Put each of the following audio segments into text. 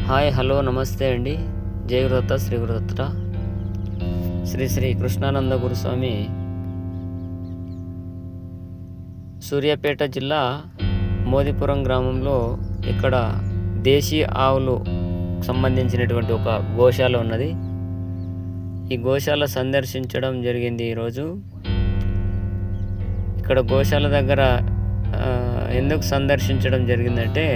Hi hello నమస్తే అండి. జై గురుదత్త శ్రీ గురుదత్త. శ్రీ శ్రీ కృష్ణానంద గురుస్వామి సూర్యాపేట జిల్లా మోదీపురం గ్రామంలో ఇక్కడ దేశీ ఆవులు సంబంధించినటువంటి ఒక గోశాల ఉన్నది. ఈ గోశాల సందర్శించడం జరిగింది ఈరోజు. ఇక్కడ గోశాల దగ్గర ఎందుకు సందర్శించడం జరిగిందంటే,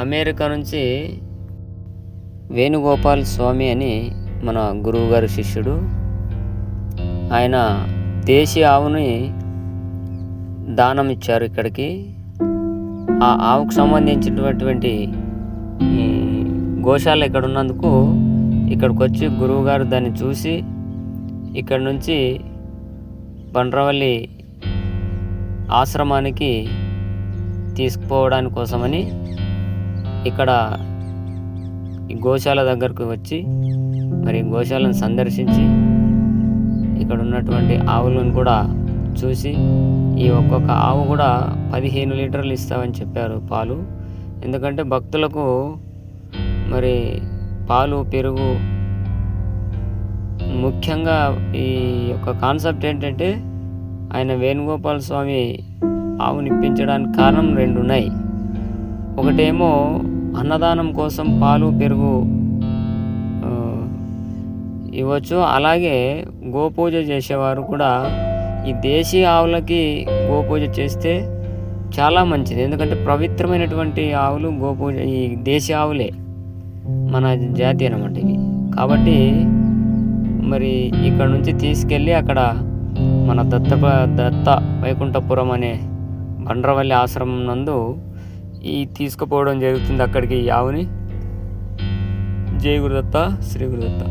అమెరికా నుంచి వేణుగోపాల్ స్వామి అని మన గురువుగారి శిష్యుడు. ఆయన దేశీ ఆవుని దానం ఇచ్చారు ఇక్కడికి. ఆ ఆవుకు సంబంధించినటువంటి గోశాల ఇక్కడ ఉన్నందుకు ఇక్కడికి వచ్చి గురువుగారు దాన్ని చూసి ఇక్కడ నుంచి బండ్రవల్లి ఆశ్రమానికి తీసుకుపోవడానికి కోసమని ఇక్కడ ఈ గోశాల దగ్గరకు వచ్చి మరి గోశాలను సందర్శించి ఇక్కడ ఉన్నటువంటి ఆవులను కూడా చూసి, ఈ ఒక్కొక్క ఆవు కూడా 15 లీటర్లు ఇస్తామని చెప్పారు పాలు. ఎందుకంటే భక్తులకు మరి పాలు పెరుగు ముఖ్యంగా ఈ యొక్క కాన్సెప్ట్ ఏంటంటే, ఆయన వేణుగోపాల స్వామి ఆవుని ఇప్పించడానికి కారణం 2 ఉన్నాయి. ఒకటేమో అన్నదానం కోసం పాలు పెరుగు ఇవ్వచ్చు. అలాగే గోపూజ చేసేవారు కూడా ఈ దేశీ ఆవులకి గోపూజ చేస్తే చాలా మంచిది. ఎందుకంటే పవిత్రమైనటువంటి ఆవులు గోపూజ ఈ దేశీ ఆవులే, మన జాతి అన్నమాట ఇవి. కాబట్టి మరి ఇక్కడ నుంచి తీసుకెళ్ళి అక్కడ మన దత్త వైకుంఠపురం అనే బండ్రవల్లి ఆశ్రమం నందు తీసుకుపోవడం జరుగుతుంది అక్కడికి ఈ ఆవుని. జై గురుదత్త శ్రీ గురుదత్త.